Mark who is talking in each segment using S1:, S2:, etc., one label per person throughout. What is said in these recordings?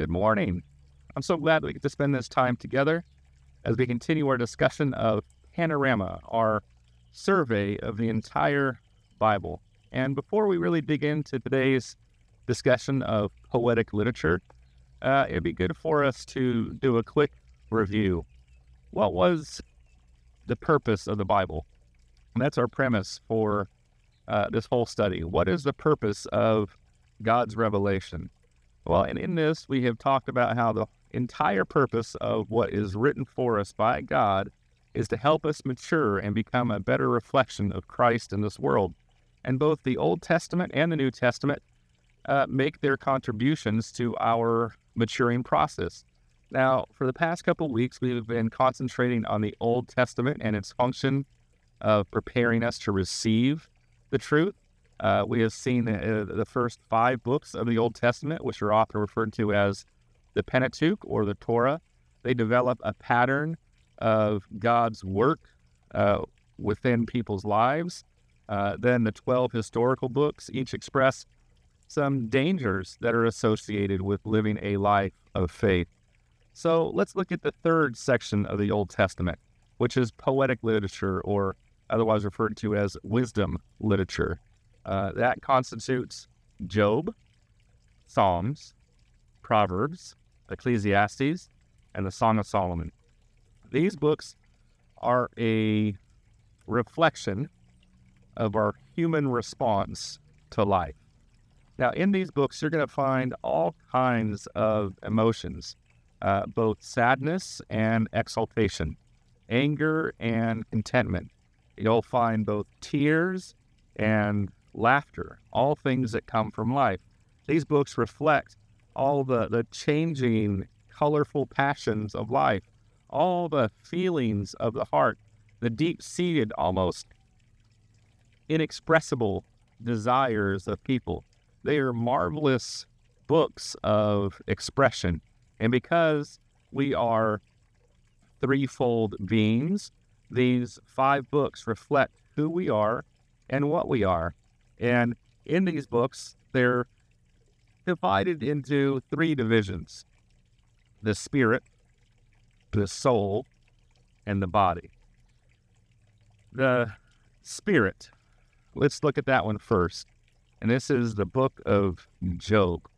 S1: Good morning. I'm so glad that we get to spend this time together as we continue our discussion of Panorama, our survey of the entire Bible. And before we really dig into today's discussion of poetic literature, it'd be good for us to do a quick review. What was the purpose of the Bible? And that's our premise for this whole study. What is the purpose of God's revelation? Well, and in this, we have talked about how the entire purpose of what is written for us by God is to help us mature and become a better reflection of Christ in this world. And both the Old Testament and the New Testament make their contributions to our maturing process. Now, for the past couple of weeks, we've been concentrating on the Old Testament and its function of preparing us to receive the truth. We have seen the first 5 books of the Old Testament, which are often referred to as the Pentateuch or the Torah. They develop a pattern of God's work within people's lives. Then the 12 historical books each express some dangers that are associated with living a life of faith. So let's look at the third section of the Old Testament, which is poetic literature, or otherwise referred to as wisdom literature. That constitutes Job, Psalms, Proverbs, Ecclesiastes, and the Song of Solomon. These books are a reflection of our human response to life. Now, in these books, you're going to find all kinds of emotions, both sadness and exultation, anger and contentment. You'll find both tears and laughter, all things that come from life. These books reflect all the changing, colorful passions of life, all the feelings of the heart, the deep-seated, almost inexpressible desires of people. They are marvelous books of expression. And because we are threefold beings, these 5 books reflect who we are and what we are. And in these books, they're divided into 3 divisions: the spirit, the soul, and the body. The spirit, let's look at that one first. And this is the book of Job.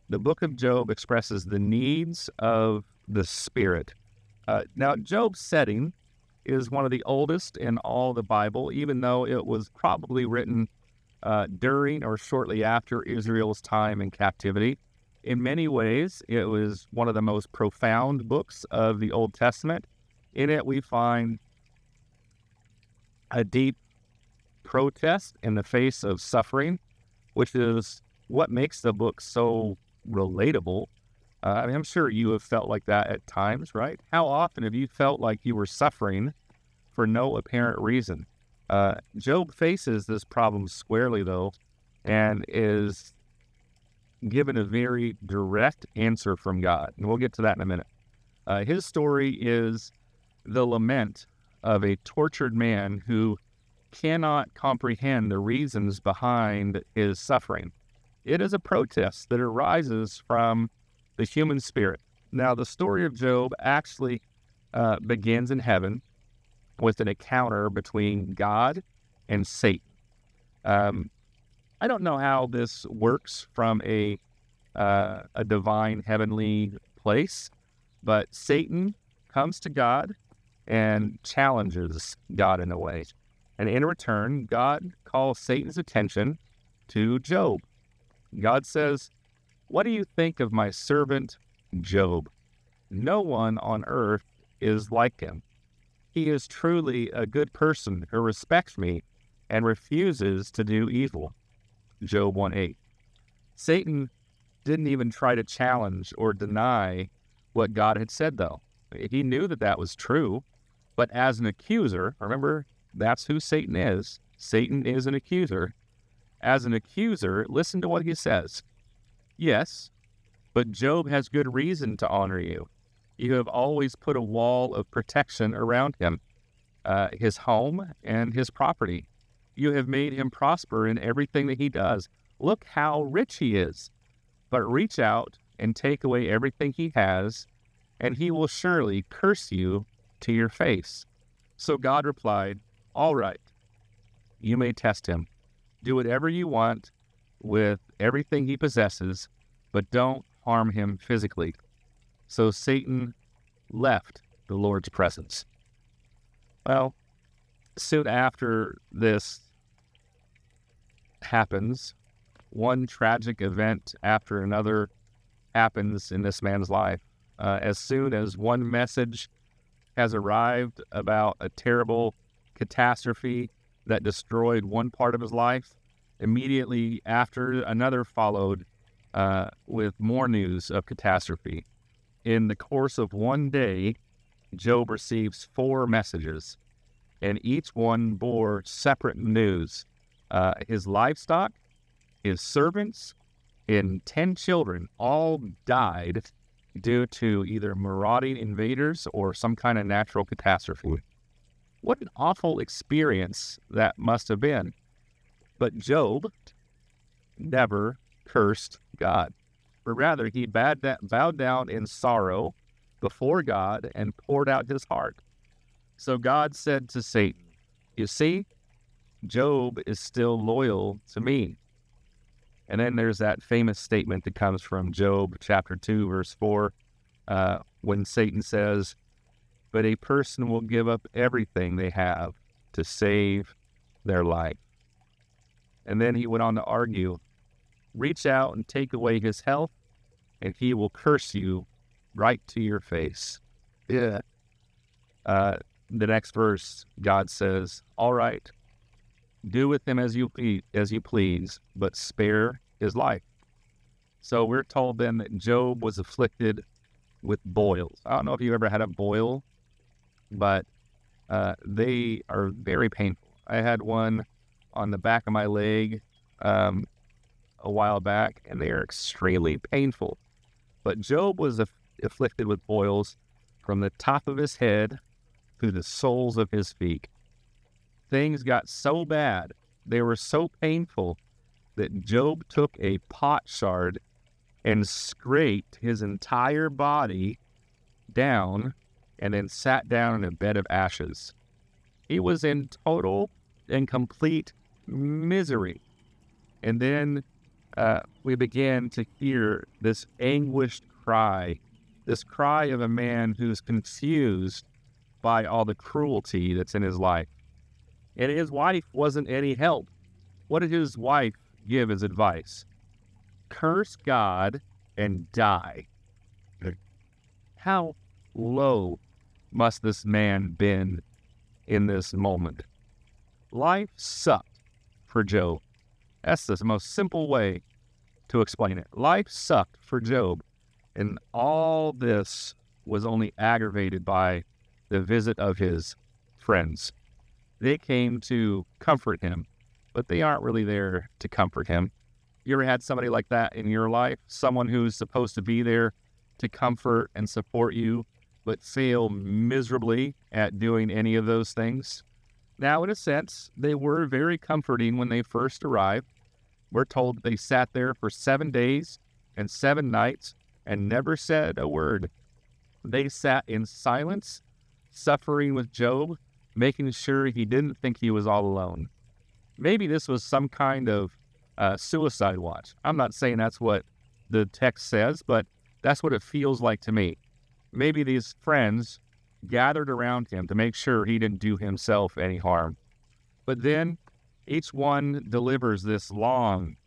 S1: The book of Job expresses the needs of the spirit. Now, Job's setting is one of the oldest in all the Bible, even though it was probably written during or shortly after Israel's time in captivity. In many ways, it was one of the most profound books of the Old Testament. In it, we find a deep protest in the face of suffering, which is what makes the book so relatable. I'm sure you have felt like that at times, right? How often have you felt like you were suffering for no apparent reason? Job faces this problem squarely, though, and is given a very direct answer from God. And we'll get to that in a minute. His story is the lament of a tortured man who cannot comprehend the reasons behind his suffering. It is a protest that arises from the human spirit. Now, the story of Job actually begins in heaven with an encounter between God and Satan. I don't know how this works from a divine heavenly place, but Satan comes to God and challenges God in a way. And in return, God calls Satan's attention to Job. God says, "What do you think of my servant Job? No one on earth is like him. He is truly a good person who respects me and refuses to do evil." Job 1:8. Satan didn't even try to challenge or deny what God had said, though. He knew that that was true, but as an accuser, remember, that's who Satan is. Satan is an accuser. As an accuser, listen to what he says. "Yes, but Job has good reason to honor you. You have always put a wall of protection around him, his home and his property. You have made him prosper in everything that he does. Look how rich he is. But reach out and take away everything he has, and he will surely curse you to your face." So God replied, "All right, you may test him. Do whatever you want with everything he possesses, but don't harm him physically." So Satan left the Lord's presence. Well, soon after this happens, one tragic event after another happens in this man's life. As soon as one message has arrived about a terrible catastrophe that destroyed one part of his life, immediately after another followed with more news of catastrophe. In the course of one day, Job receives 4 messages, and each one bore separate news. His livestock, his servants, and 10 children all died due to either marauding invaders or some kind of natural catastrophe. What an awful experience that must have been. But Job never cursed God, but rather he bowed down in sorrow before God and poured out his heart. So God said to Satan, "You see, Job is still loyal to me." And then there's that famous statement that comes from Job chapter 2, verse 4, when Satan says, "But a person will give up everything they have to save their life." And then he went on to argue, "Reach out and take away his health, and he will curse you right to your face." Yeah. The next verse, God says, "All right, do with him as you please, but spare his life." So we're told then that Job was afflicted with boils. I don't know if you've ever had a boil, but they are very painful. I had one on the back of my leg a while back, and they are extremely painful. But Job was afflicted with boils from the top of his head to the soles of his feet. Things got so bad, they were so painful, that Job took a potsherd and scraped his entire body down and then sat down in a bed of ashes. He was in total and complete misery. And then we began to hear this anguished cry, this cry of a man who's confused by all the cruelty that's in his life. And his wife wasn't any help. What did his wife give as advice? Curse God and die. How low must this man been in this moment? Life sucked for Job. That's the most simple way to explain it. Life sucked for Job. And all this was only aggravated by the visit of his friends. They came to comfort him, but they aren't really there to comfort him. You ever had somebody like that in your life? Someone who's supposed to be there to comfort and support you, but fail miserably at doing any of those things? Now, in a sense, they were very comforting when they first arrived. We're told they sat there for 7 days and 7 nights and never said a word. They sat in silence, suffering with Job, making sure he didn't think he was all alone. Maybe this was some kind of suicide watch. I'm not saying that's what the text says, but that's what it feels like to me. Maybe these friends gathered around him to make sure he didn't do himself any harm. But then each one delivers this long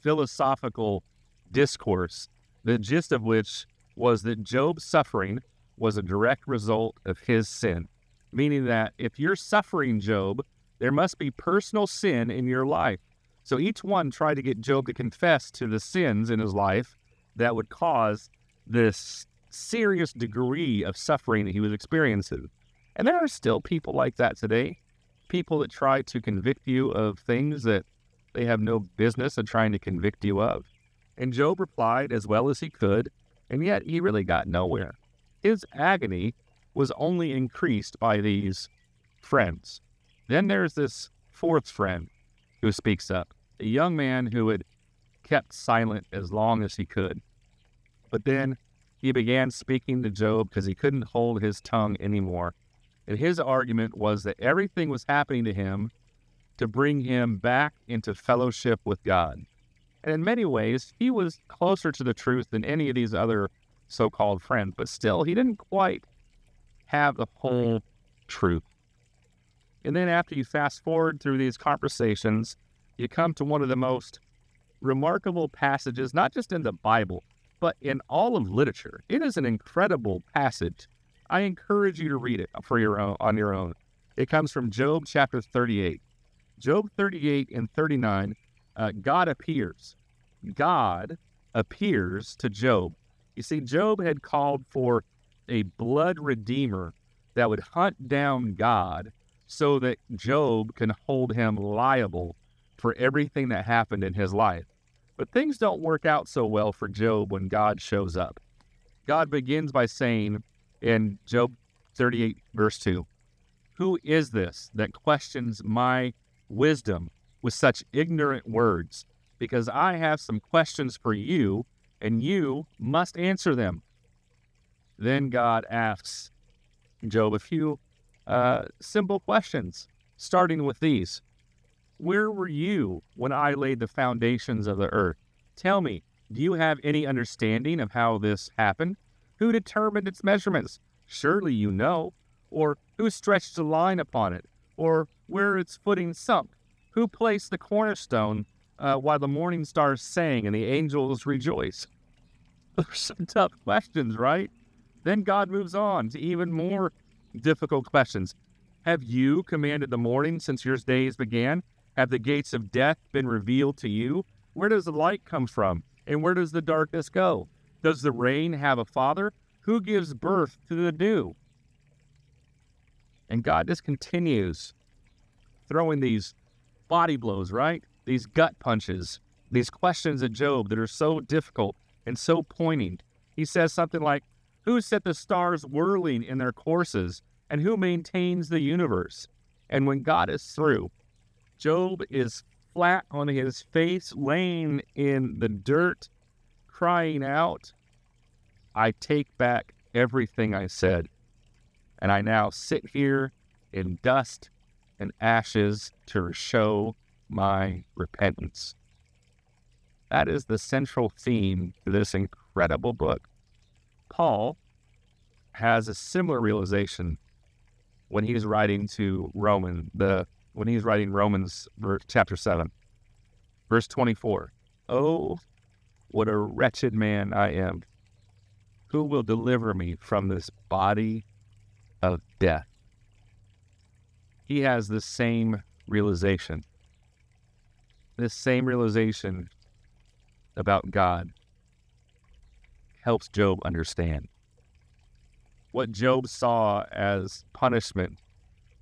S1: philosophical discourse, the gist of which was that Job's suffering was a direct result of his sin. Meaning that if you're suffering, Job, there must be personal sin in your life. So each one tried to get Job to confess to the sins in his life that would cause this serious degree of suffering that he was experiencing. And there are still people like that today. People that try to convict you of things that they have no business of trying to convict you of. And Job replied as well as he could, and yet he really got nowhere. His agony was only increased by these friends. Then there's this fourth friend who speaks up, a young man who had kept silent as long as he could. But then he began speaking to Job because he couldn't hold his tongue anymore. And his argument was that everything was happening to him to bring him back into fellowship with God. And in many ways, he was closer to the truth than any of these other so-called friends. But still, he didn't quite have the whole truth. And then after you fast forward through these conversations, you come to one of the most remarkable passages, not just in the Bible, but in all of literature. It is an incredible passage. I encourage you to read it on your own. It comes from Job chapter 38. Job 38 and 39, God appears. God appears to Job. You see, Job had called for a blood redeemer that would hunt down God so that Job can hold him liable for everything that happened in his life. But things don't work out so well for Job when God shows up. God begins by saying in Job 38, verse 2, "Who is this that questions my wisdom with such ignorant words? Because I have some questions for you, and you must answer them." Then God asks Job a few simple questions, starting with these. "Where were you when I laid the foundations of the earth? Tell me, do you have any understanding of how this happened? Who determined its measurements? Surely you know. Or who stretched a line upon it? Or where its footing sunk? Who placed the cornerstone while the morning stars sang and the angels rejoiced?" Those are some tough questions, right? Then God moves on to even more difficult questions. "Have you commanded the morning since your days began? Have the gates of death been revealed to you? Where does the light come from? And where does the darkness go? Does the rain have a father? Who gives birth to the dew?" And God just continues throwing these body blows, right? These gut punches, these questions at Job that are so difficult and so poignant. He says something like, "Who set the stars whirling in their courses? And who maintains the universe?" And when God is through, Job is flat on his face, laying in the dirt, crying out, "I take back everything I said, and I now sit here in dust and ashes to show my repentance." That is the central theme to this incredible book. Paul has a similar realization when he's writing to Romans chapter 7, verse 24. "Oh, what a wretched man I am. Who will deliver me from this body of death?" He has this same realization. This same realization about God helps Job understand. What Job saw as punishment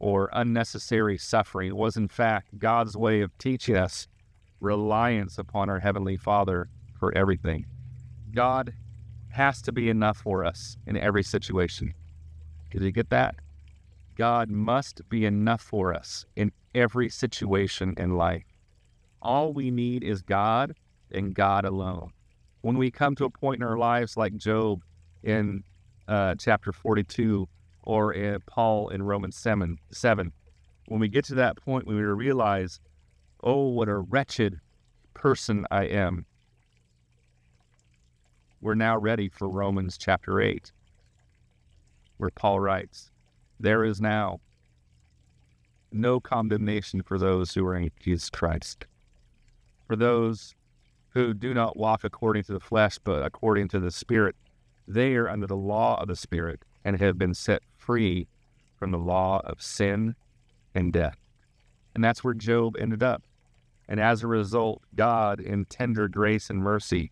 S1: or unnecessary suffering was in fact God's way of teaching us reliance upon our Heavenly Father for everything. God has to be enough for us in every situation. Did you get that? God must be enough for us in every situation in life. All we need is God and God alone. When we come to a point in our lives like Job in chapter 42 or Paul in Romans 7, when we get to that point when we realize, "Oh, what a wretched person I am," we're now ready for Romans chapter 8, where Paul writes, "There is now no condemnation for those who are in Jesus Christ. For those who do not walk according to the flesh, but according to the Spirit, they are under the law of the Spirit and have been set free from the law of sin and death." And that's where Job ended up. And as a result, God, in tender grace and mercy,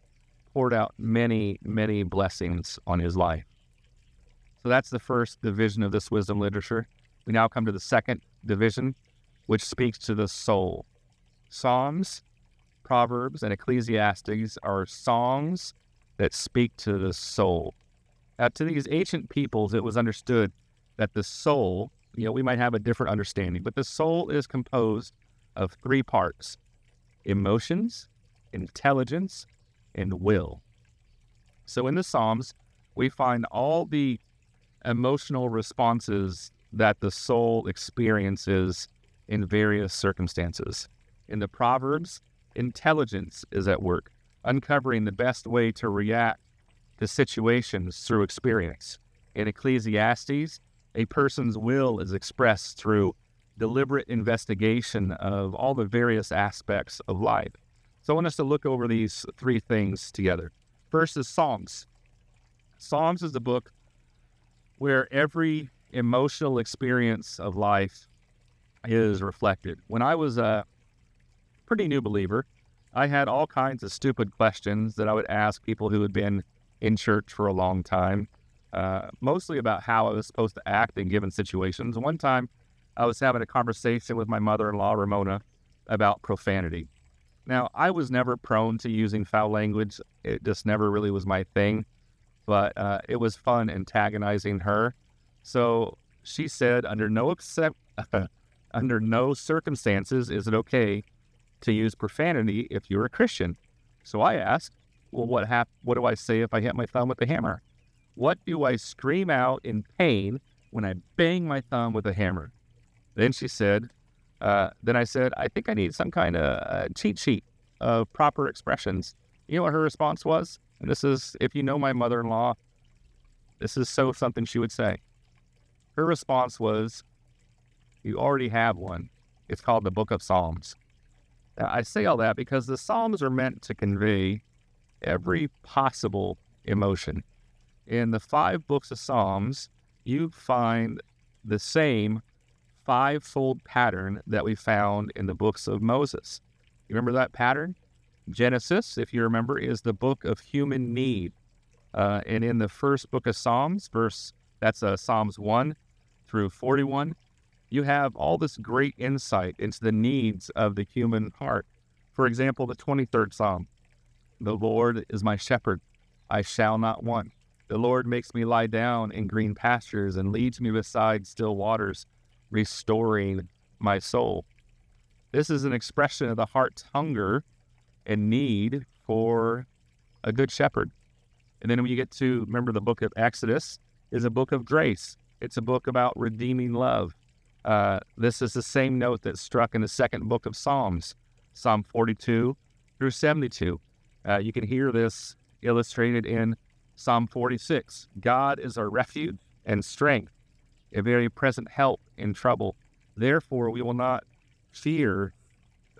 S1: poured out many, many blessings on his life. So that's the first division of this wisdom literature. We now come to the second division, which speaks to the soul. Psalms, Proverbs, and Ecclesiastes are songs that speak to the soul. Now, to these ancient peoples, it was understood that the soul, we might have a different understanding, but the soul is composed of three parts: emotions, intelligence, and will. So in the Psalms, we find all the emotional responses that the soul experiences in various circumstances. In the Proverbs, intelligence is at work, uncovering the best way to react to situations through experience. In Ecclesiastes, a person's will is expressed through deliberate investigation of all the various aspects of life. So I want us to look over these three things together. First is Psalms. Psalms is the book where every emotional experience of life is reflected. When I was a pretty new believer, I had all kinds of stupid questions that I would ask people who had been in church for a long time, mostly about how I was supposed to act in given situations. One time, I was having a conversation with my mother-in-law, Ramona, about profanity. Now, I was never prone to using foul language. It just never really was my thing, but it was fun antagonizing her. So she said, under no circumstances is it okay to use profanity if you're a Christian. So I asked, well, what do I say if I hit my thumb with a hammer? What do I scream out in pain when I bang my thumb with a hammer? Then she said, then I said, I think I need some kind of cheat sheet of proper expressions. You know what her response was? And this is, if you know my mother-in-law, this is so something she would say. Her response was, you already have one. It's called the Book of Psalms. Now, I say all that because the Psalms are meant to convey every possible emotion. In the 5 books of Psalms, you find the same 5-fold pattern that we found in the books of Moses. You remember that pattern? Genesis, if you remember, is the book of human need. And in the first book of Psalms, that's Psalms 1 through 41, you have all this great insight into the needs of the human heart. For example, the 23rd Psalm, the Lord is my shepherd, I shall not want. The Lord makes me lie down in green pastures and leads me beside still waters, restoring my soul. This is an expression of the heart's hunger and need for a good shepherd. And then when you get to, remember, the book of Exodus is a book of grace. It's a book about redeeming love. This is the same note that's struck in the second book of Psalms, Psalm 42 through 72. You can hear this illustrated in Psalm 46. God is our refuge and strength, a very present help in trouble. Therefore, we will not fear,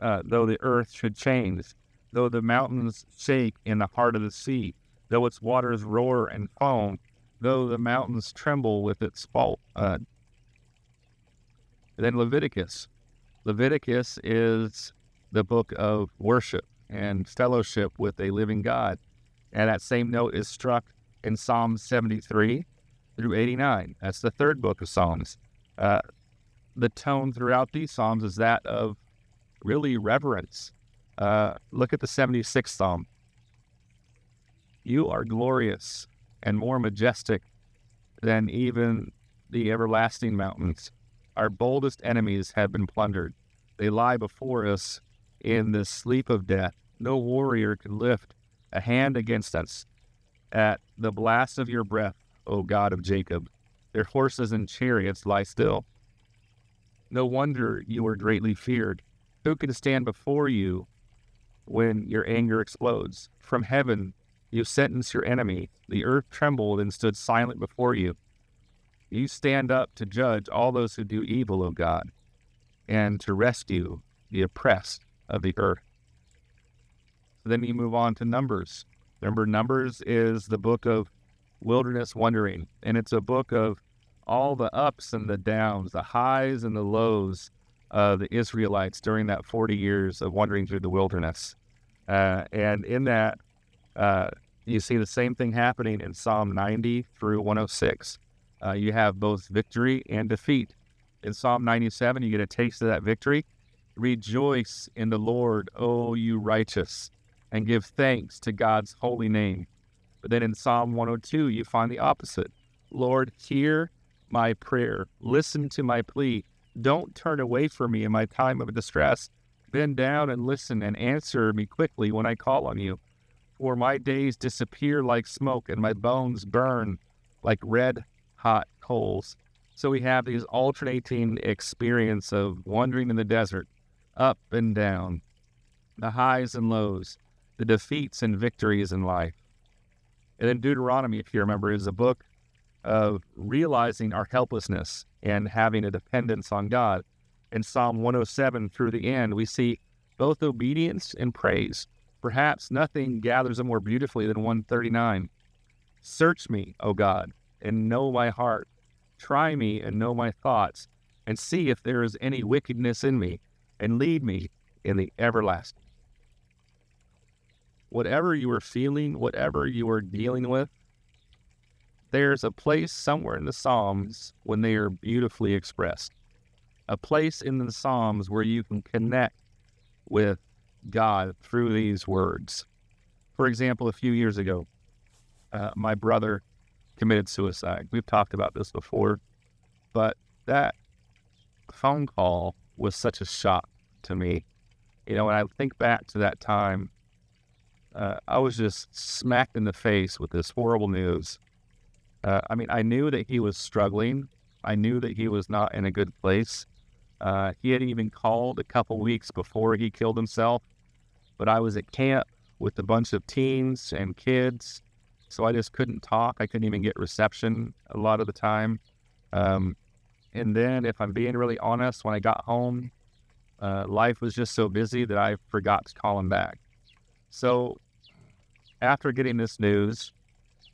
S1: though the earth should change, though the mountains shake in the heart of the sea, though its waters roar and foam, though the mountains tremble with its fault. Then Leviticus. Leviticus is the book of worship and fellowship with a living God. And that same note is struck in Psalm 73 through 89. That's the third book of Psalms. The tone throughout these Psalms is that of really reverence. Look at the 76th Psalm. You are glorious and more majestic than even the everlasting mountains. Our boldest enemies have been plundered. They lie before us in the sleep of death. No warrior can lift a hand against us. At the blast of your breath, O God of Jacob, their horses and chariots lie still. No wonder you are greatly feared. Who can stand before you when your anger explodes? From heaven you sentence your enemy. The earth trembled and stood silent before you. You stand up to judge all those who do evil, O God, and to rescue the oppressed of the earth. So then you move on to Numbers. Remember, Numbers is the book of wilderness wandering, and it's a book of all the ups and the downs, the highs and the lows of the Israelites during that 40 years of wandering through the wilderness. And in that, you see the same thing happening in Psalm 90 through 106. You have both victory and defeat. In Psalm 97, you get a taste of that victory. Rejoice in the Lord, O you righteous, and give thanks to God's holy name. But then in Psalm 102, you find the opposite. Lord, hear my prayer. Listen to my plea. Don't turn away from me in my time of distress. Bend down and listen and answer me quickly when I call on you. For my days disappear like smoke, and my bones burn like red-hot coals. So we have these alternating experience of wandering in the desert, up and down, the highs and lows, the defeats and victories in life. And then Deuteronomy, if you remember, is a book of realizing our helplessness and having a dependence on God. In Psalm 107 through the end, we see both obedience and praise. Perhaps nothing gathers them more beautifully than 139. Search me, O God, and know my heart. Try me and know my thoughts, and see if there is any wickedness in me, and lead me in the everlasting. Whatever you are feeling, whatever you are dealing with, there's a place somewhere in the Psalms when they are beautifully expressed. A place in the Psalms where you can connect with God through these words. For example, a few years ago, my brother committed suicide. We've talked about this before, but that phone call was such a shock to me. When I think back to that time, I was just smacked in the face with this horrible news. I knew that he was struggling. I knew that he was not in a good place. He had even called a couple weeks before he killed himself, but I was at camp with a bunch of teens and kids, so I just couldn't talk. I couldn't even get reception a lot of the time. And then, if I'm being really honest, when I got home, life was just so busy that I forgot to call him back. So after getting this news,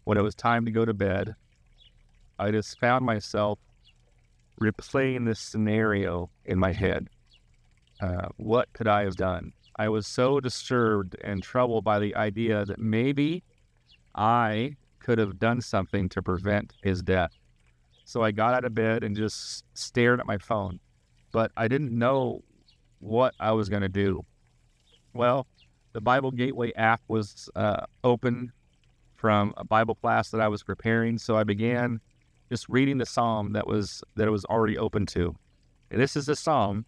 S1: when it was time to go to bed, I just found myself replaying this scenario in my head. What could I have done? I was so disturbed and troubled by the idea that maybe I could have done something to prevent his death. So I got out of bed and just stared at my phone, but I didn't know what I was going to do. Well, the Bible Gateway app was open from a Bible class that I was preparing, so I began just reading the psalm that it was already open to. And this is the psalm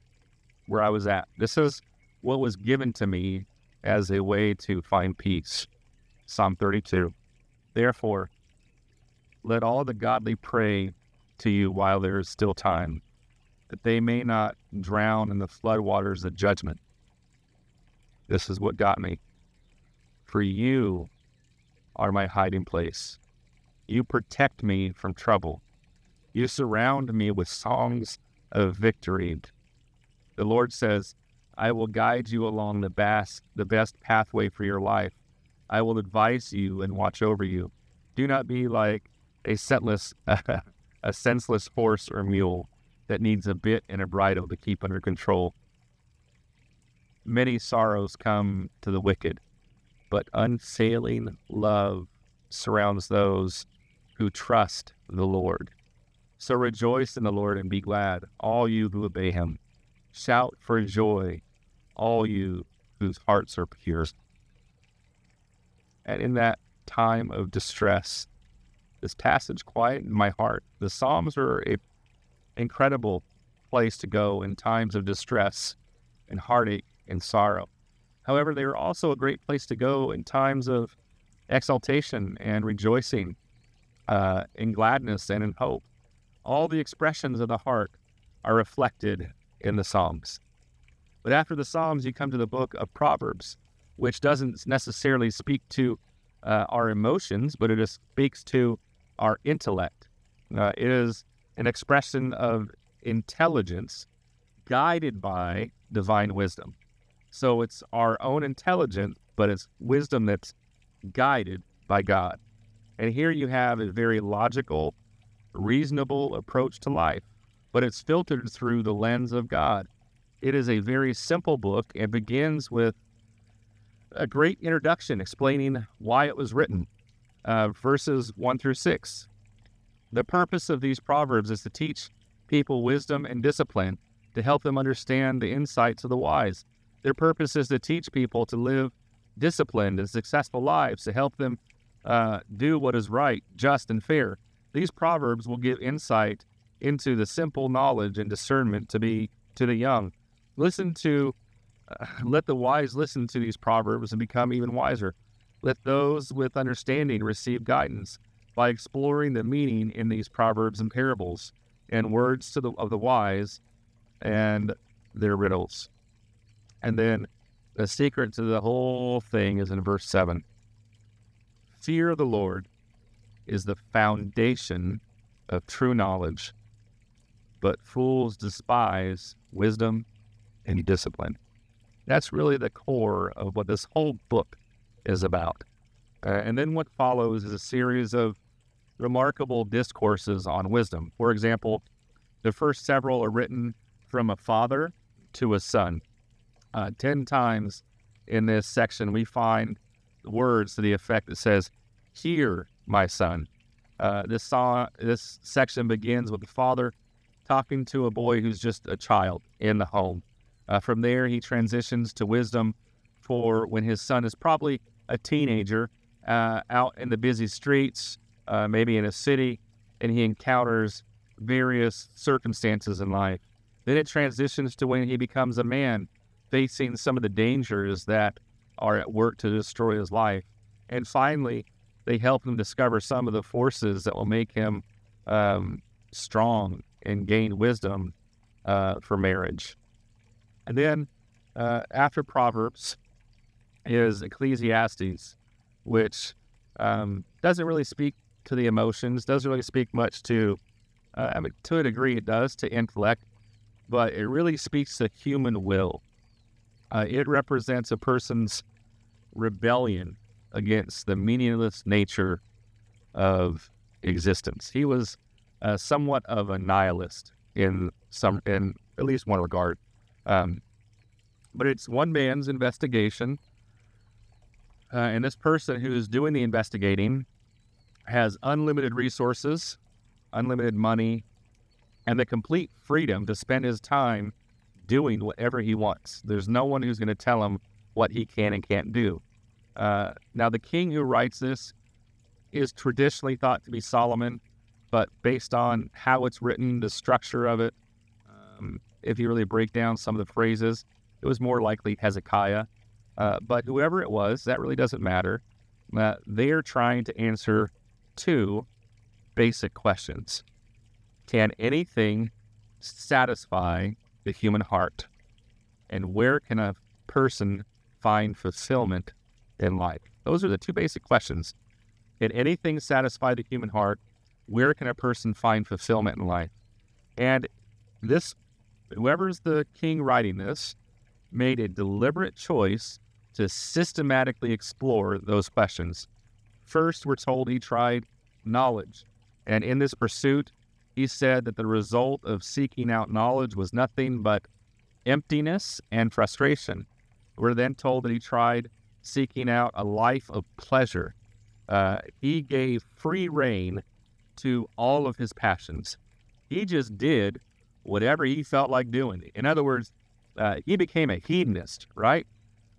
S1: where I was at. This is what was given to me as a way to find peace. Psalm 32. Therefore, let all the godly pray to you while there is still time, that they may not drown in the floodwaters of judgment. This is what got me. For you are my hiding place. You protect me from trouble. You surround me with songs of victory. The Lord says, I will guide you along the best pathway for your life. I will advise you and watch over you. Do not be like a senseless horse or mule that needs a bit and a bridle to keep under control. Many sorrows come to the wicked, but unfailing love surrounds those who trust the Lord. So rejoice in the Lord and be glad, all you who obey him. Shout for joy, all you whose hearts are pure. And in that time of distress, this passage quieted my heart. The Psalms are an incredible place to go in times of distress and heartache and sorrow. However, they are also a great place to go in times of exaltation and rejoicing, in gladness and in hope. All the expressions of the heart are reflected in the Psalms. But after the Psalms, you come to the book of Proverbs, which doesn't necessarily speak to our emotions, but it just speaks to our intellect. It is an expression of intelligence guided by divine wisdom. So it's our own intelligence, but it's wisdom that's guided by God. And here you have a very logical, reasonable approach to life, but it's filtered through the lens of God. It is a very simple book and begins with a great introduction explaining why it was written, verses 1 through 6. The purpose of these proverbs is to teach people wisdom and discipline, to help them understand the insights of the wise. Their purpose is to teach people to live disciplined and successful lives, to help them do what is right, just, and fair. These proverbs will give insight into the simple knowledge and discernment to the young. Let the wise listen to these proverbs and become even wiser. Let those with understanding receive guidance by exploring the meaning in these proverbs and parables and words of the wise and their riddles. And then the secret to the whole thing is in verse 7. Fear of the Lord is the foundation of true knowledge, but fools despise wisdom and discipline. That's really the core of what this whole book is about. And then what follows is a series of remarkable discourses on wisdom. For example, the first several are written from a father to a son. 10 times in this section, we find words to the effect that says, "Hear, my son." This section begins with the father talking to a boy who's just a child in the home. From there, he transitions to wisdom for when his son is probably a teenager out in the busy streets, maybe in a city, and he encounters various circumstances in life. Then it transitions to when he becomes a man, facing some of the dangers that are at work to destroy his life. And finally, they help him discover some of the forces that will make him strong and gain wisdom for marriage. And then after Proverbs is Ecclesiastes, which doesn't really speak to the emotions, doesn't really speak much to a degree it does, to intellect, but it really speaks to human will. It represents a person's rebellion against the meaningless nature of existence. He was somewhat of a nihilist in at least one regard. But it's one man's investigation, and this person who's doing the investigating has unlimited resources, unlimited money, and the complete freedom to spend his time doing whatever he wants. There's no one who's going to tell him what he can and can't do. Now, the king who writes this is traditionally thought to be Solomon, but based on how it's written, the structure of it, if you really break down some of the phrases, it was more likely Hezekiah. But whoever it was, that really doesn't matter. They're trying to answer two basic questions. Can anything satisfy the human heart? And where can a person find fulfillment in life? Those are the two basic questions. Can anything satisfy the human heart? Where can a person find fulfillment in life? And whoever's the king writing this made a deliberate choice to systematically explore those questions. First, we're told he tried knowledge. And in this pursuit, he said that the result of seeking out knowledge was nothing but emptiness and frustration. We're then told that he tried seeking out a life of pleasure. He gave free rein to all of his passions. He just did whatever he felt like doing. In other words, he became a hedonist, right?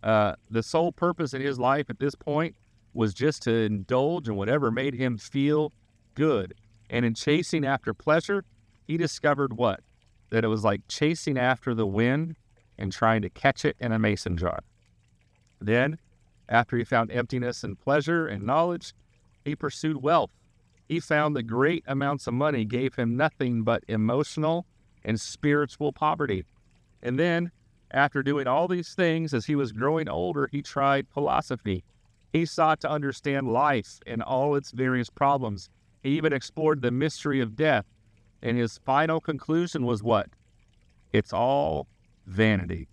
S1: The sole purpose in his life at this point was just to indulge in whatever made him feel good. And in chasing after pleasure, he discovered what? That it was like chasing after the wind and trying to catch it in a mason jar. Then, after he found emptiness and pleasure and knowledge, he pursued wealth. He found that great amounts of money gave him nothing but emotional and spiritual poverty. And then, after doing all these things, as he was growing older, he tried philosophy. He sought to understand life and all its various problems. He even explored the mystery of death. And his final conclusion was what? It's all vanity.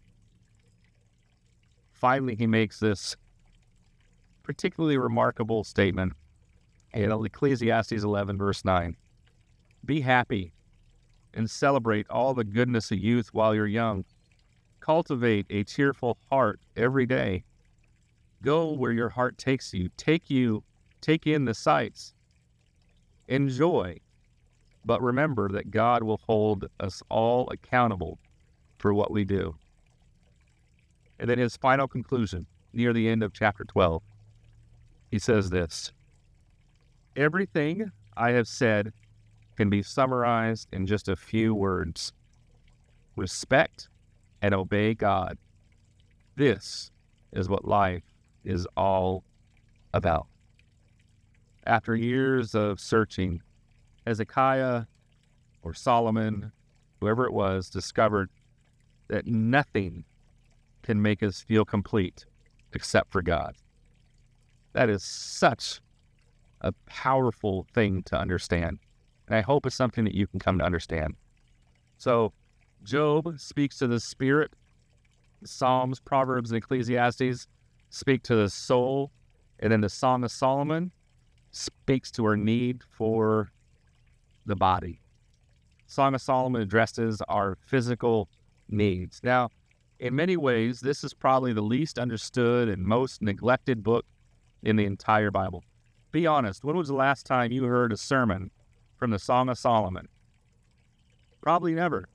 S1: Finally, he makes this particularly remarkable statement in Ecclesiastes 11, verse 9. Be happy and celebrate all the goodness of youth while you're young. Cultivate a cheerful heart every day. Go where your heart takes you. Take in the sights. Enjoy. But remember that God will hold us all accountable for what we do. And then his final conclusion, near the end of chapter 12, he says this: everything I have said can be summarized in just a few words. Respect and obey God. This is what life is all about. After years of searching, Hezekiah or Solomon, whoever it was, discovered that nothing can make us feel complete except for God. That is such a powerful thing to understand. And I hope it's something that you can come to understand. So Job speaks to the spirit. Psalms, Proverbs, and Ecclesiastes speak to the soul. And then the Song of Solomon speaks to our need for the body. Song of Solomon addresses our physical needs. Now, in many ways, this is probably the least understood and most neglected book in the entire Bible. Be honest, when was the last time you heard a sermon from the Song of Solomon? Probably never.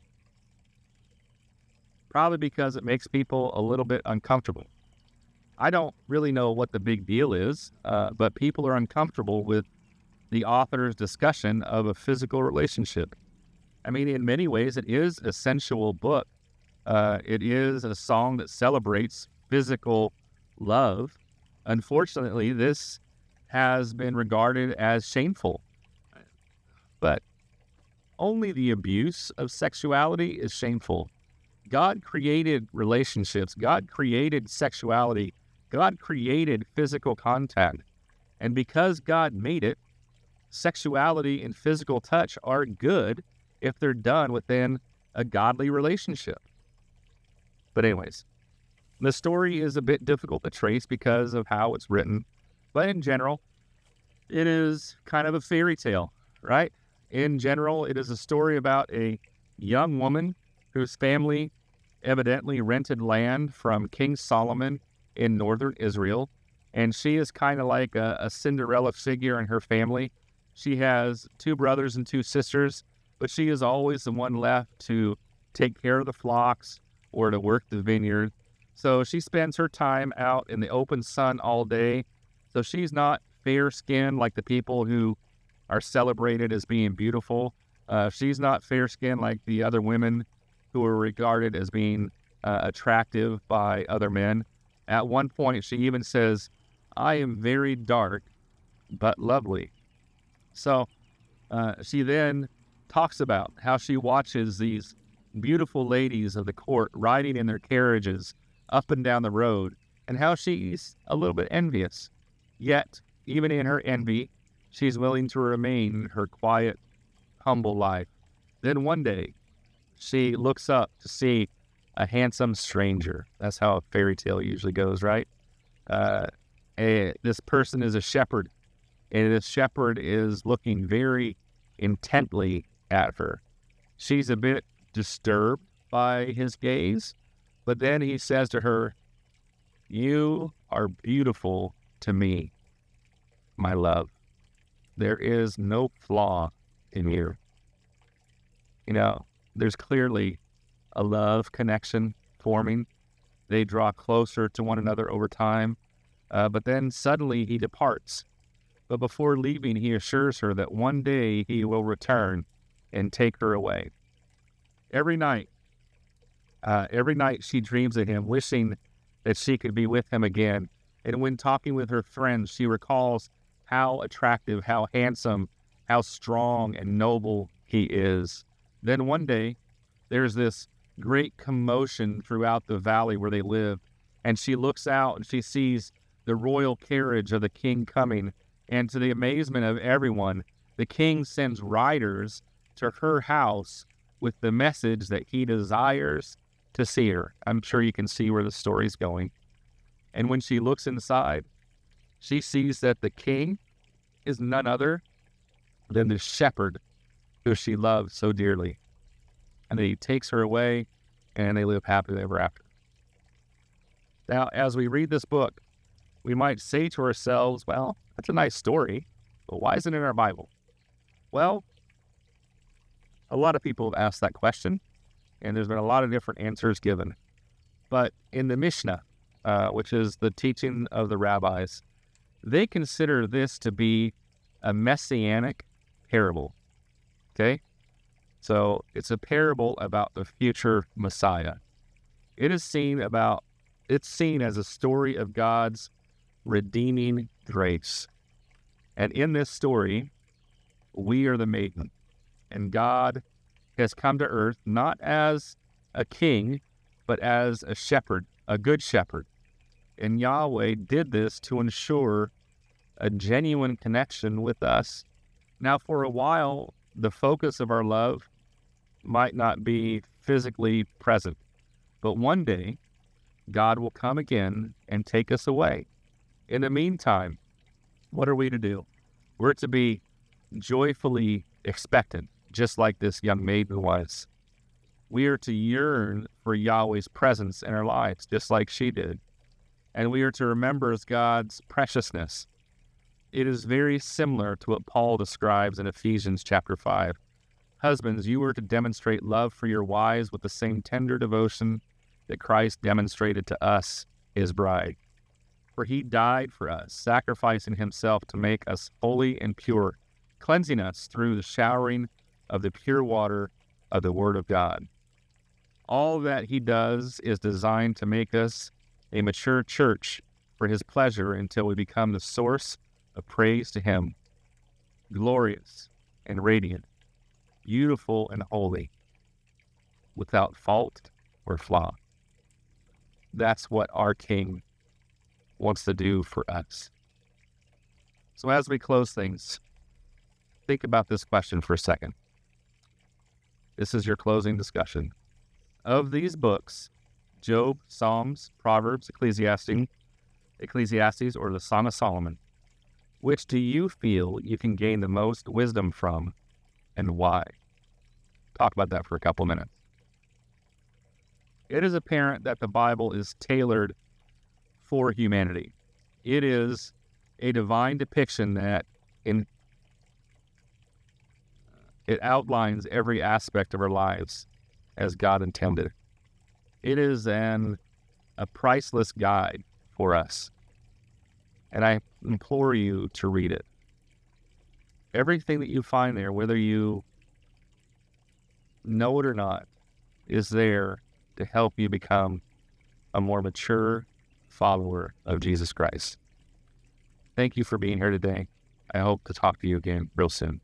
S1: Probably because it makes people a little bit uncomfortable. I don't really know what the big deal is, but people are uncomfortable with the author's discussion of a physical relationship. I mean, in many ways, it is a sensual book. It is a song that celebrates physical love. Unfortunately, this has been regarded as shameful. But only the abuse of sexuality is shameful. God created relationships. God created sexuality. God created physical contact. And because God made it, sexuality and physical touch are good if they're done within a godly relationship. But anyways, the story is a bit difficult to trace because of how it's written. But in general, it is kind of a fairy tale, right? In general, it is a story about a young woman whose family evidently rented land from King Solomon in northern Israel. And she is kind of like a Cinderella figure in her family. She has 2 brothers and 2 sisters, but she is always the one left to take care of the flocks or to work the vineyard. So she spends her time out in the open sun all day. So she's not fair-skinned like the people who are celebrated as being beautiful. She's not fair-skinned like the other women who are regarded as being attractive by other men. At one point, she even says, "I am very dark, but lovely." So she then talks about how she watches these beautiful ladies of the court riding in their carriages up and down the road, and how she's a little bit envious. Yet, even in her envy, she's willing to remain her quiet, humble life. Then one day, she looks up to see a handsome stranger. That's how a fairy tale usually goes, right? This person is a shepherd, and this shepherd is looking very intently at her. She's a bit disturbed by his gaze, but then he says to her, "You are beautiful to me, my love. There is no flaw in you." You know, there's clearly a love connection forming. They draw closer to one another over time, but then suddenly he departs. But before leaving, he assures her that one day he will return and take her away. Every night she dreams of him, wishing that she could be with him again. And when talking with her friends, she recalls how attractive, how handsome, how strong and noble he is. Then one day, there's this great commotion throughout the valley where they live, and she looks out and she sees the royal carriage of the king coming, and to the amazement of everyone, the king sends riders to her house with the message that he desires to see her. I'm sure you can see where the story's going. And when she looks inside, she sees that the king is none other than the shepherd who she loves so dearly. And he takes her away, and they live happily ever after. Now, as we read this book, we might say to ourselves, well, that's a nice story, but why isn't it in our Bible? Well, a lot of people have asked that question, and there's been a lot of different answers given. But in the Mishnah, which is the teaching of the rabbis, they consider this to be a messianic parable. Okay? So it's a parable about the future Messiah. It's seen as a story of God's redeeming grace. And in this story, we are the maiden, and God has come to earth not as a king, but as a shepherd, a good shepherd. And Yahweh did this to ensure a genuine connection with us. Now, for a while, the focus of our love might not be physically present, but one day, God will come again and take us away. In the meantime, what are we to do? We're to be joyfully expectant, just like this young maiden was. We are to yearn for Yahweh's presence in our lives, just like she did. And we are to remember God's preciousness. It is very similar to what Paul describes in Ephesians chapter 5. Husbands, you are to demonstrate love for your wives with the same tender devotion that Christ demonstrated to us, his bride. For he died for us, sacrificing himself to make us holy and pure, cleansing us through the showering of the pure water of the Word of God. All that he does is designed to make us a mature church for his pleasure until we become the source of praise to him, glorious and radiant, beautiful and holy, without fault or flaw. That's what our King wants to do for us. So as we close things, think about this question for a second. This is your closing discussion. Of these books, Job, Psalms, Proverbs, Ecclesiastes, or the Song of Solomon, which do you feel you can gain the most wisdom from, and why? Talk about that for a couple minutes. It is apparent that the Bible is tailored for humanity. It is a divine depiction that it outlines every aspect of our lives as God intended. It is a priceless guide for us, and I implore you to read it. Everything that you find there, whether you know it or not, is there to help you become a more mature follower of Jesus Christ. Thank you for being here today. I hope to talk to you again real soon.